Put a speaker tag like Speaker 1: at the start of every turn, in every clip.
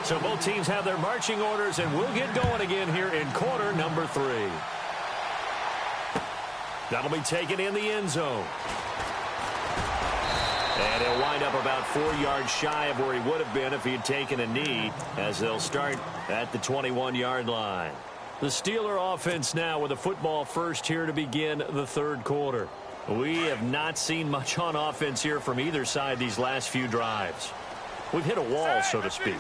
Speaker 1: So both teams have their marching orders, and we'll get going again here in quarter number 3. That'll be taken in the end zone. And he'll wind up about 4 yards shy of where he would have been if he had taken a knee, as they'll start at the 21-yard line. The Steeler offense now with a football first here to begin the third quarter. We have not seen much on offense here from either side these last few drives. We've hit a wall, so to speak.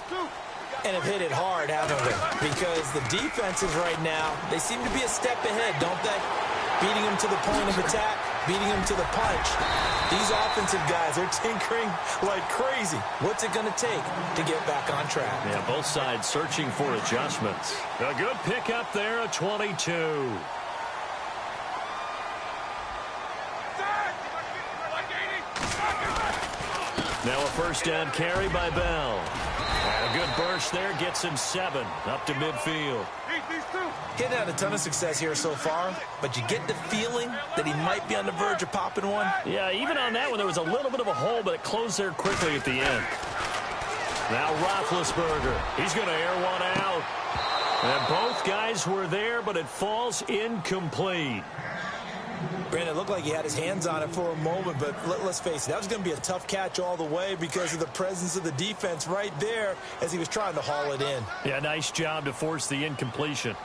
Speaker 2: And have hit it hard, haven't we? Because the defenses right now, they seem to be a step ahead, don't they? Beating them to the point of attack, beating them to the punch. These offensive guys are tinkering like crazy. What's it going to take to get back on track?
Speaker 1: Yeah, both sides searching for adjustments. A good pickup there, a 22. Now a first down carry by Bell. And a good burst there gets him 7 up to midfield.
Speaker 2: Getting had a ton of success here so far, but you get the feeling that he might be on the verge of popping one.
Speaker 1: Yeah, even on that one, there was a little bit of a hole, but it closed there quickly at the end. Now Roethlisberger, he's going to air one out. And both guys were there, but it falls incomplete.
Speaker 2: Brandon, it looked like he had his hands on it for a moment, but let's face it, that was going to be a tough catch all the way because of the presence of the defense right there as he was trying to haul it in.
Speaker 1: Yeah, nice job to force the incompletion.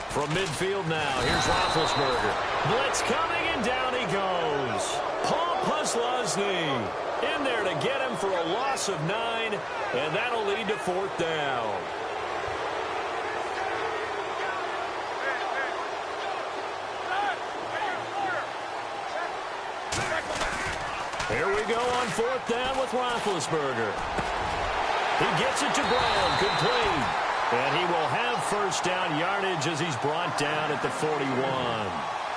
Speaker 1: From midfield now, here's Roethlisberger. Blitz coming, and down he goes. Paul Posluszny in there to get him for a loss of 9, and that'll lead to 4th down. Here we go on 4th down with Roethlisberger. He gets it to Brown, complete. And he will have first down yardage as he's brought down at the 41.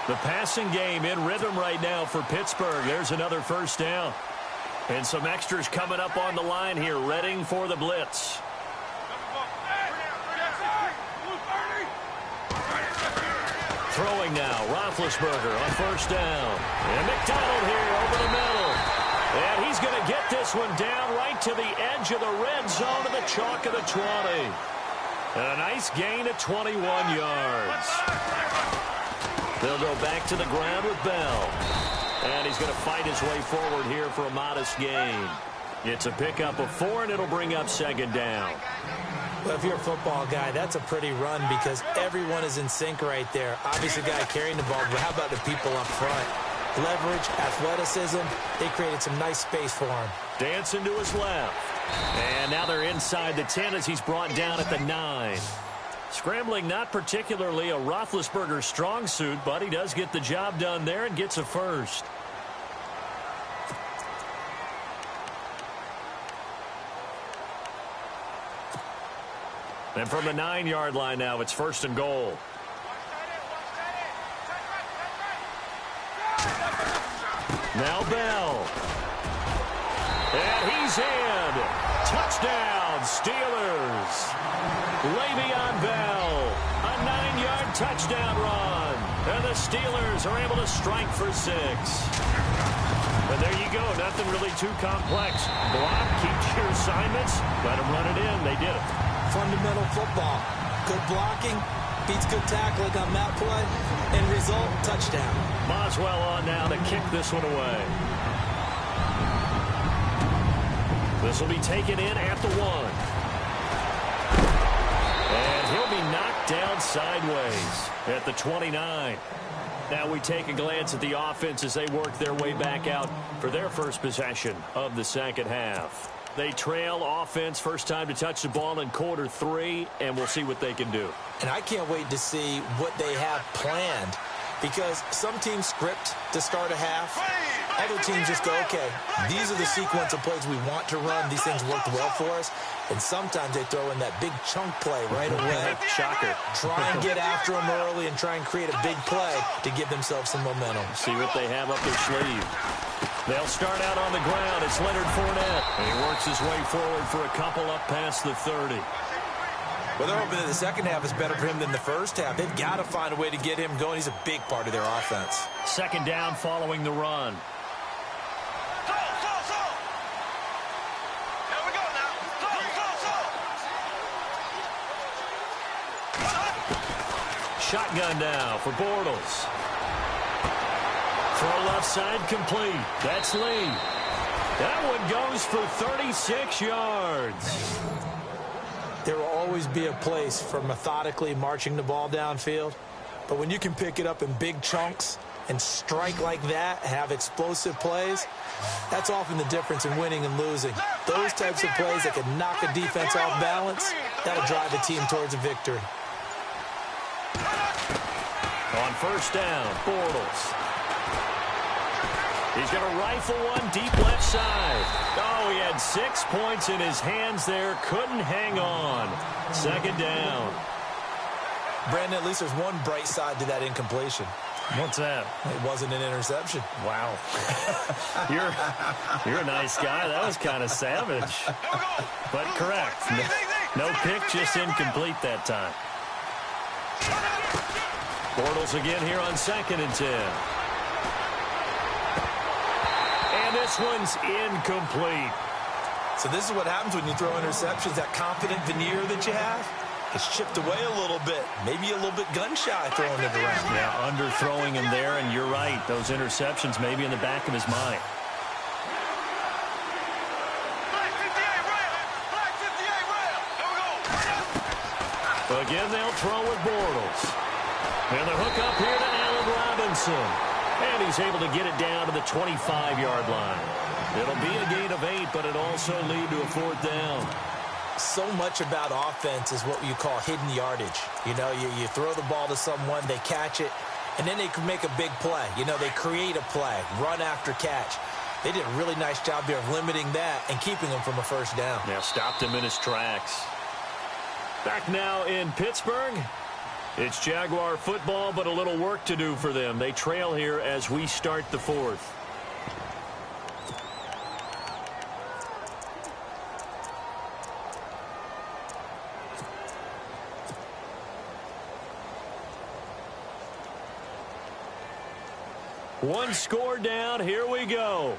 Speaker 1: The passing game in rhythm right now for Pittsburgh. There's another first down. And some extras coming up on the line here, readying for the blitz. Throwing now, Roethlisberger on first down. And McDonald here over the middle. And he's going to get this one down right to the edge of the red zone to the chalk of the 20. And a nice gain of 21 yards. They'll go back to the ground with Bell. And he's going to fight his way forward here for a modest gain. It's a pickup of 4, and it'll bring up 2nd down.
Speaker 2: Well, if you're a football guy, that's a pretty run because everyone is in sync right there. Obviously, the guy carrying the ball, but how about the people up front? Leverage, athleticism, they created some nice space for him.
Speaker 1: Dancing to his left. And now they're inside the 10 as he's brought down at the 9. Scrambling not particularly a Roethlisberger strong suit, but he does get the job done there and gets a first. And from the 9-yard line now, it's 1st and goal. Now Bell. And he's in. Touchdown, Steelers. Le'Veon Bell. A 9-yard touchdown run. And the Steelers are able to strike for 6. And there you go. Nothing really too complex. Block, keep your assignments. Let them run it in. They did it.
Speaker 2: Fundamental football. Good blocking. Beats good tackling on that play. End result, touchdown.
Speaker 1: Boswell on now to kick this one away. This will be taken in at the 1. And he'll be knocked down sideways at the 29. Now we take a glance at the offense as they work their way back out for their first possession of the second half. They trail offense, first time to touch the ball in quarter 3, and we'll see what they can do.
Speaker 2: And I can't wait to see what they have planned, because some teams script to start a half. Other teams just go, okay, these are the sequence of plays we want to run. These things worked well for us. And sometimes they throw in that big chunk play right away.
Speaker 1: Shocker.
Speaker 2: Try and get after them early and try and create a big play to give themselves some momentum.
Speaker 1: See what they have up their sleeve. They'll start out on the ground. It's Leonard Fournette. And he works his way forward for a couple up past the 30.
Speaker 2: Well, they're hoping that the second half is better for him than the first half. They've got to find a way to get him going. He's a big part of their offense.
Speaker 1: Second down following the run. Shotgun now for Bortles. Throw left side complete. That's Lee. That one goes for 36 yards.
Speaker 2: There will always be a place for methodically marching the ball downfield. But when you can pick it up in big chunks and strike like that, have explosive plays, that's often the difference in winning and losing. Those types of plays that can knock a defense off balance, that'll drive a team towards a victory.
Speaker 1: On first down, Bortles. He's going to rifle one deep left side. Oh, he had 6 points in his hands there. Couldn't hang on. Second down.
Speaker 2: Brandon, at least there's one bright side to that incompletion.
Speaker 1: What's that?
Speaker 2: It wasn't an interception.
Speaker 1: Wow. You're a nice guy. That was kind of savage. But correct. No pick, just incomplete that time. Bortles again here on 2nd and 10. And this one's incomplete.
Speaker 2: So this is what happens when you throw interceptions. That confident veneer that you have, it's chipped away a little bit. Maybe a little bit gun-shy throwing it around.
Speaker 1: Yeah, underthrowing him there, and you're right. Those interceptions maybe in the back of his mind. Again, they'll throw with Bortles. And the hook up here to Allen Robinson. And he's able to get it down to the 25-yard line. It'll be a gain of 8, but it also lead to a 4th down.
Speaker 2: So much about offense is what you call hidden yardage. You know, you throw the ball to someone, they catch it, and then they can make a big play. You know, they create a play, run after catch. They did a really nice job there of limiting that and keeping him from a first down.
Speaker 1: Yeah, stopped him in his tracks. Back now in Pittsburgh. It's Jaguar football, but a little work to do for them. They trail here as we start the 4th. One score down. Here we go.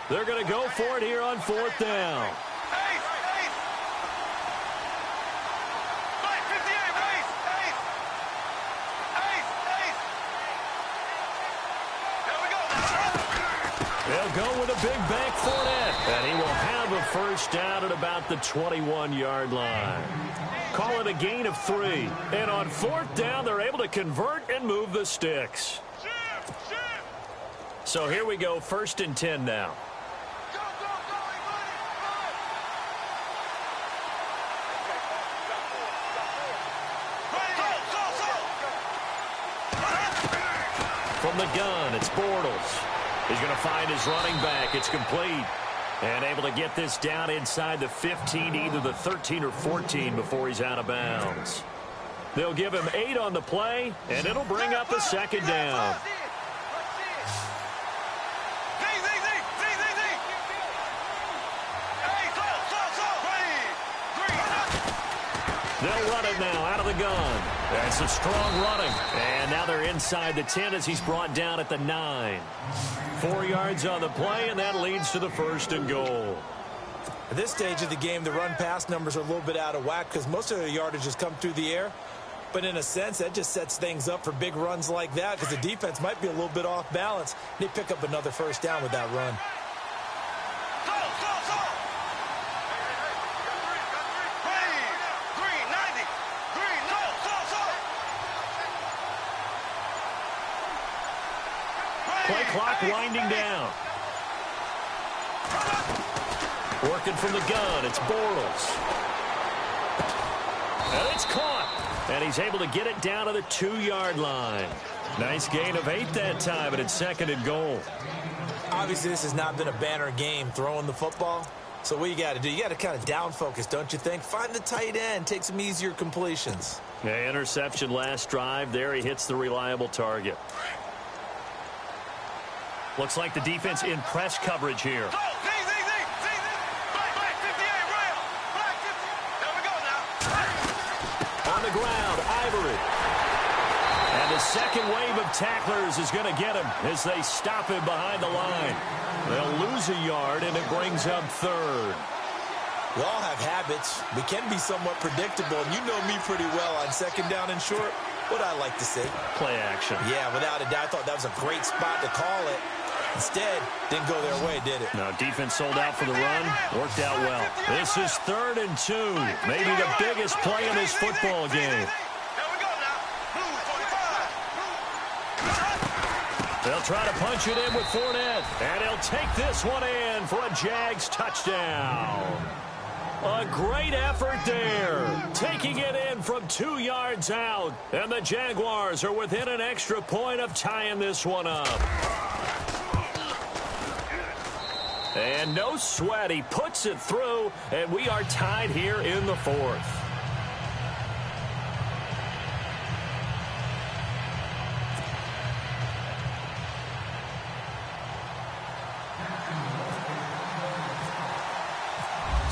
Speaker 1: They're going to go for it here on 4th down. They'll go with a big bank Fournette, and he will have a first down at about the 21-yard line. Call it a gain of 3. And on 4th down, they're able to convert and move the sticks. So here we go, 1st and 10 now. From the gun, it's Bortles. He's going to find his running back. It's complete. And able to get this down inside the 15, either the 13 or 14 before he's out of bounds. They'll give him 8 on the play, and it'll bring up a 2nd down. They'll run it now out of the gun. That's a strong running. And now they're inside the 10 as he's brought down at the 9. 4 yards on the play, and that leads to the 1st and goal.
Speaker 2: At this stage of the game, the run-pass numbers are a little bit out of whack because most of their yardage has come through the air. But in a sense, that just sets things up for big runs like that because the defense might be a little bit off balance. They pick up another first down with that run.
Speaker 1: Play clock winding down. Working from the gun, it's Bortles. And it's caught. And he's able to get it down to the 2-yard line. Nice gain of 8 that time, and it's 2nd and goal.
Speaker 2: Obviously, this has not been a banner game throwing the football. So what you got to do, you got to kind of down focus, don't you think? Find the tight end, take some easier completions.
Speaker 1: Yeah, interception last drive. There he hits the reliable target. Looks like the defense in press coverage here. On the ground, Ivory. And the second wave of tacklers is going to get him as they stop him behind the line. They'll lose a yard, and it brings up 3rd.
Speaker 2: We all have habits. We can be somewhat predictable, and you know me pretty well on 2nd down and short. what I like to see.
Speaker 1: Play action.
Speaker 2: Yeah, without a doubt. I thought that was a great spot to call it. Instead, didn't go their way, did it?
Speaker 1: No, defense sold out for the run. Worked out well. This is 3rd and 2. Maybe the biggest play in this football game. They'll try to punch it in with Fournette. And he'll take this one in for a Jags touchdown. A great effort there. Taking it in from 2 yards out. And the Jaguars are within an extra point of tying this one up. And no sweat. He puts it through. And we are tied here in the 4th.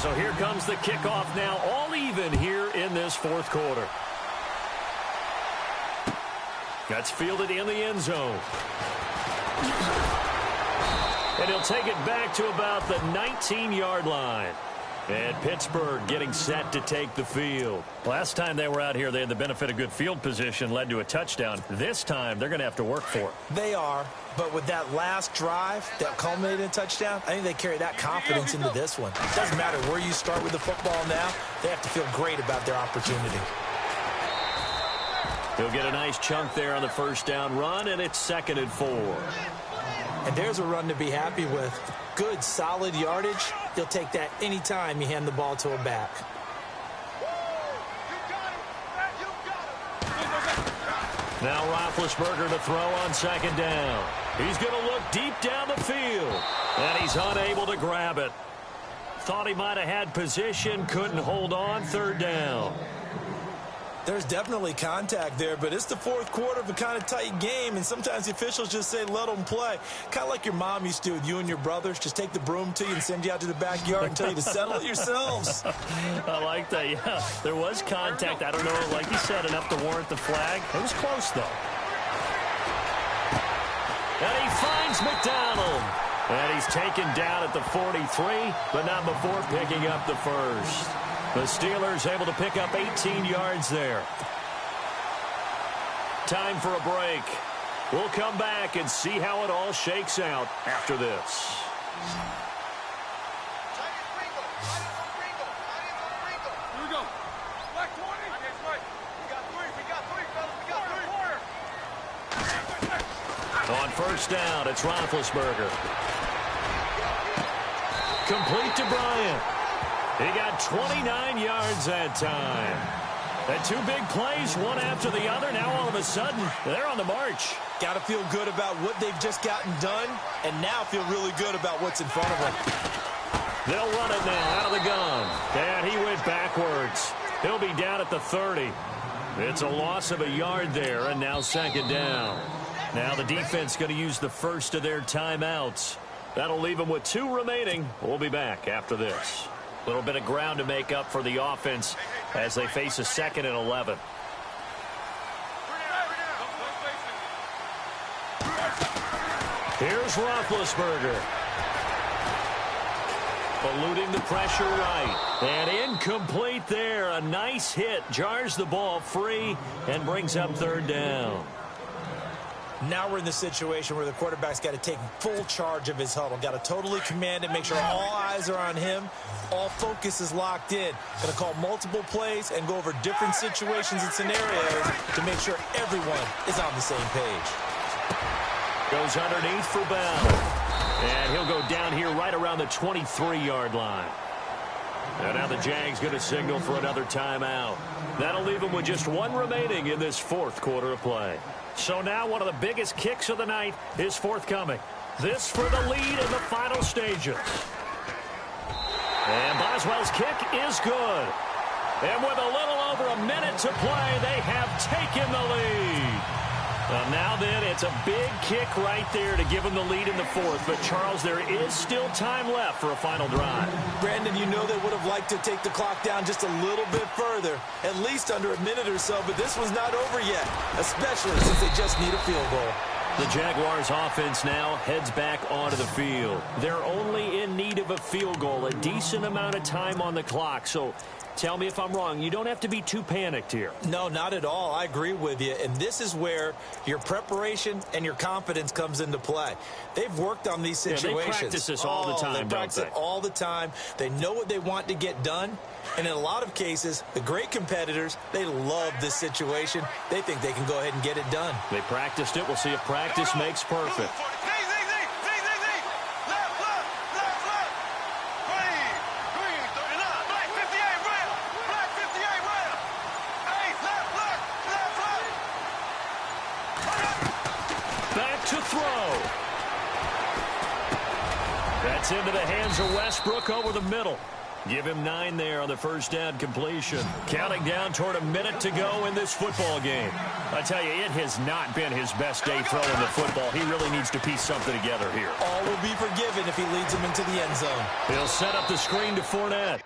Speaker 1: So here comes the kickoff now, all even here in this 4th quarter. That's fielded in the end zone. And he'll take it back to about the 19-yard line. And Pittsburgh getting set to take the field. Last time they were out here, they had the benefit of good field position, led to a touchdown. This time, they're going to have to work for it.
Speaker 2: They are, but with that last drive that culminated in a touchdown, I think they carry that confidence into this one. It doesn't matter where you start with the football now. They have to feel great about their opportunity.
Speaker 1: He'll get a nice chunk there on the first down run, and it's 2nd and 4.
Speaker 2: And there's a run to be happy with. Good, solid yardage. He'll take that anytime you hand the ball to a back.
Speaker 1: Now Roethlisberger to throw on 2nd down. He's going to look deep down the field. And he's unable to grab it. Thought he might have had position, couldn't hold on, 3rd down.
Speaker 2: There's definitely contact there, but it's the 4th quarter of a kind of tight game, and sometimes the officials just say, let them play. Kind of like your mom used to with you and your brothers. Just take the broom to you and send you out to the backyard and tell you to settle it yourselves.
Speaker 1: I like that, yeah. There was contact. I don't know, like you said, enough to warrant the flag. It was close, though. And he finds McDonald. And he's taken down at the 43, but not before picking up the first. The Steelers able to pick up 18 yards there. Time for a break. We'll come back and see how it all shakes out after this.
Speaker 3: Here we go. Black 20. That's right. We got three, fellas. We got 3.
Speaker 1: On first down, it's Roethlisberger. Complete to Bryant. He got 29 yards that time. And 2 big plays, one after the other. Now all of a sudden, they're on the march.
Speaker 2: Got to feel good about what they've just gotten done, and now feel really good about what's in front of them.
Speaker 1: They'll run it now out of the gun. And he went backwards. He'll be down at the 30. It's a loss of a yard there, and now 2nd down. Now the defense going to use the first of their timeouts. That'll leave them with 2 remaining. We'll be back after this. A little bit of ground to make up for the offense as they face a 2nd and 11. Here's Roethlisberger. Eluding the pressure right. And incomplete there. A nice hit. Jars the ball free and brings up 3rd down.
Speaker 2: Now we're in the situation where the quarterback's got to take full charge of his huddle. Got to totally command it, make sure all eyes are on him. All focus is locked in. Going to call multiple plays and go over different situations and scenarios to make sure everyone is on the same page.
Speaker 1: Goes underneath for Bell. And he'll go down here right around the 23-yard line. And now the Jags going to signal for another timeout. That'll leave them with just 1 remaining in this 4th quarter of play. So now one of the biggest kicks of the night is forthcoming. This for the lead in the final stages. And Boswell's kick is good. And with a little over a minute to play, they have taken the lead. Now then, it's a big kick right there to give them the lead in the 4th. But, Charles, there is still time left for a final drive.
Speaker 2: Brandon, you know they would have liked to take the clock down just a little bit further, at least under a minute or so, but this was not over yet, especially since they just need a field goal.
Speaker 1: The Jaguars offense now heads back onto the field. They're only in need of a field goal, a decent amount of time on the clock, so Tell me if I'm wrong. You don't have to be too panicked here.
Speaker 2: No, not at all. I agree with you. And this is where your preparation and your confidence comes into play. They've worked on these situations.
Speaker 1: Yeah, they practice this all the time,
Speaker 2: They practice it all the time. They know what they want to get done. And in a lot of cases, the great competitors, they love this situation. They think they can go ahead and get it done.
Speaker 1: They practiced it. We'll see if practice makes perfect. Back to throw. That's into the hands of Westbrook over the middle. Give him 9 there on the first down completion. Counting down toward a minute to go in this football game. I tell you, it has not been his best day throwing the football. He really needs to piece something together here.
Speaker 2: All will be forgiven if he leads him into the end zone.
Speaker 1: He'll set up the screen to Fournette.